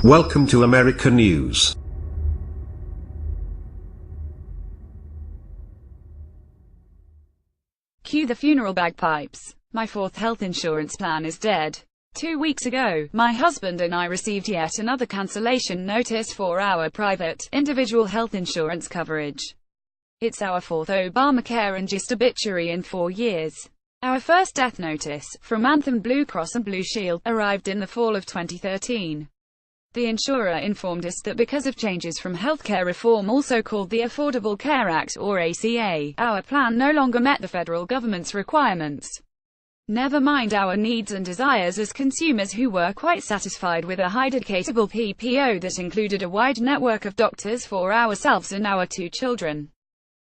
Welcome to America News. Cue the funeral bagpipes. My fourth health insurance plan is dead. 2 weeks ago, my husband and I received yet another cancellation notice for our private, individual health insurance coverage. It's our fourth Obamacare and just obituary in 4 years. Our first death notice, from Anthem Blue Cross and Blue Shield, arrived in the fall of 2013. The insurer informed us that because of changes from healthcare reform, also called the Affordable Care Act or ACA, our plan no longer met the federal government's requirements. Never mind our needs and desires as consumers who were quite satisfied with a high-deductible PPO that included a wide network of doctors for ourselves and our 2 children.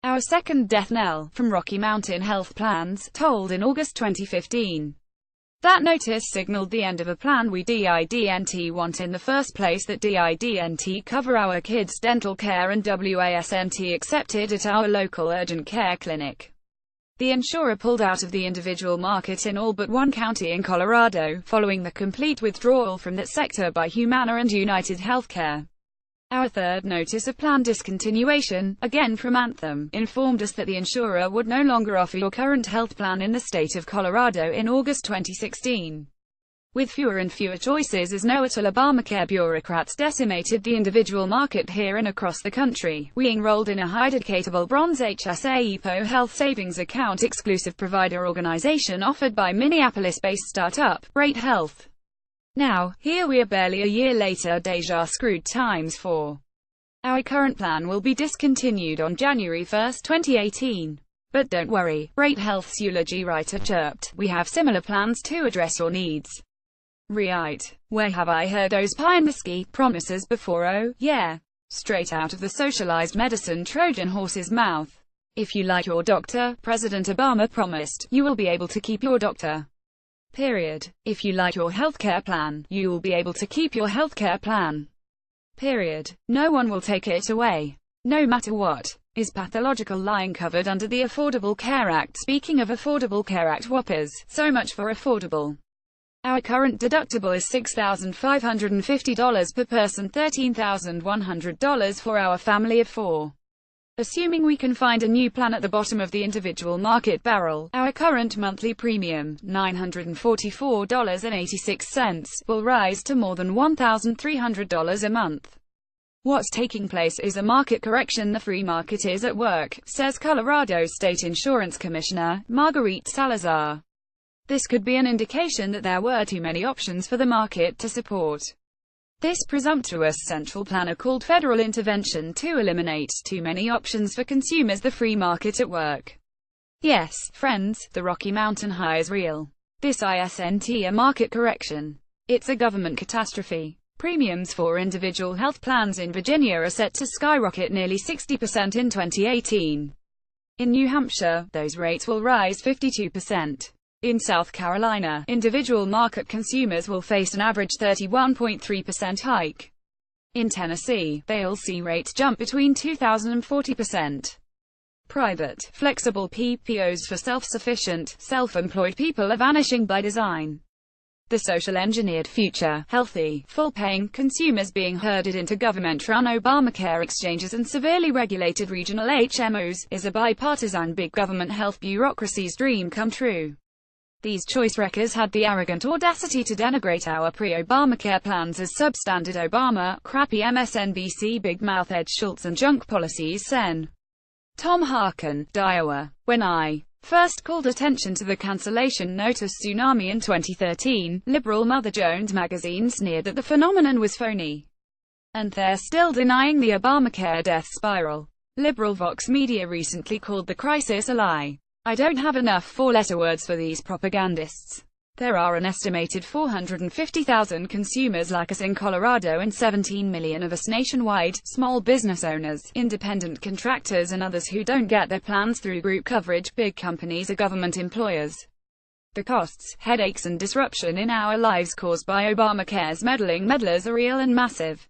Our second death knell, from Rocky Mountain Health Plans, tolled in August 2015. That notice signaled the end of a plan we didn't want in the first place, that didn't cover our kids' dental care and wasn't accepted at our local urgent care clinic. The insurer pulled out of the individual market in all but one county in Colorado, following the complete withdrawal from that sector by Humana and United Healthcare. Our third notice of plan discontinuation, again from Anthem, informed us that the insurer would no longer offer your current health plan in the state of Colorado in August 2016. With fewer and fewer choices as know-it-all Obamacare bureaucrats decimated the individual market here and across the country, we enrolled in a high-deductible Bronze HSA EPO health savings account exclusive provider organization offered by Minneapolis-based startup, Rate Health. Now, here we are barely a year later, déjà screwed times 4. Our current plan will be discontinued on January 1, 2018. But don't worry, Rate Health's eulogy writer chirped, we have similar plans to address your needs. Right. Where have I heard those pie-in-the-sky promises before? Oh, yeah. Straight out of the socialized medicine Trojan horse's mouth. If you like your doctor, President Obama promised, you will be able to keep your doctor. Period. If you like your healthcare plan, you will be able to keep your healthcare plan. Period. No one will take it away. No matter what. Is pathological lying covered under the Affordable Care Act? Speaking of Affordable Care Act whoppers, so much for affordable. Our current deductible is $6,550 per person, $13,100 for our family of 4. Assuming we can find a new plan at the bottom of the individual market barrel, our current monthly premium, $944.86, will rise to more than $1,300 a month. What's taking place is a market correction. The free market is at work, says Colorado State Insurance Commissioner, Marguerite Salazar. This could be an indication that there were too many options for the market to support. This presumptuous central planner called federal intervention to eliminate too many options for consumers. The free market at work. Yes, friends, the Rocky Mountain High is real. This isn't a market correction. It's a government catastrophe. Premiums for individual health plans in Virginia are set to skyrocket nearly 60% in 2018. In New Hampshire, those rates will rise 52%. In South Carolina, individual market consumers will face an average 31.3% hike. In Tennessee, they'll see rates jump between 2,000 and 40%. Private, flexible PPOs for self-sufficient, self-employed people are vanishing by design. The social-engineered future, healthy, full-paying consumers being herded into government-run Obamacare exchanges and severely regulated regional HMOs, is a bipartisan big government health bureaucracy's dream come true. These choice wreckers had the arrogant audacity to denigrate our pre-Obamacare plans as substandard Obama, crappy MSNBC big mouth Ed Schultz and junk policies. Sen. Tom Harkin, Iowa. When I first called attention to the cancellation notice tsunami in 2013, liberal Mother Jones magazine sneered that the phenomenon was phony. And they're still denying the Obamacare death spiral. Liberal Vox Media recently called the crisis a lie. I don't have enough 4-letter words for these propagandists. There are an estimated 450,000 consumers like us in Colorado and 17 million of us nationwide, small business owners, independent contractors and others who don't get their plans through group coverage, big companies or government employers. The costs, headaches and disruption in our lives caused by Obamacare's meddlers are real and massive.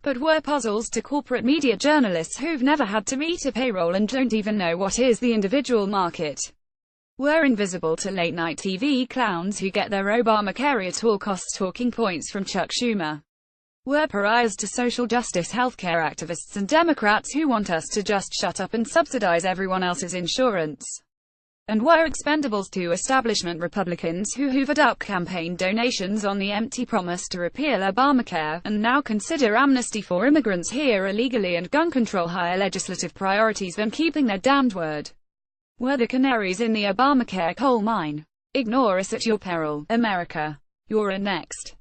But we're puzzles to corporate media journalists who've never had to meet a payroll and don't even know what is the individual market. We're invisible to late-night TV clowns who get their Obamacare at all costs talking points from Chuck Schumer. We're pariahs to social justice, healthcare activists, and Democrats who want us to just shut up and subsidize everyone else's insurance. And we're expendables to establishment Republicans who hoovered up campaign donations on the empty promise to repeal Obamacare, and now consider amnesty for immigrants here illegally and gun control higher legislative priorities than keeping their damned word. We're the canaries in the Obamacare coal mine. Ignore us at your peril, America. You're next.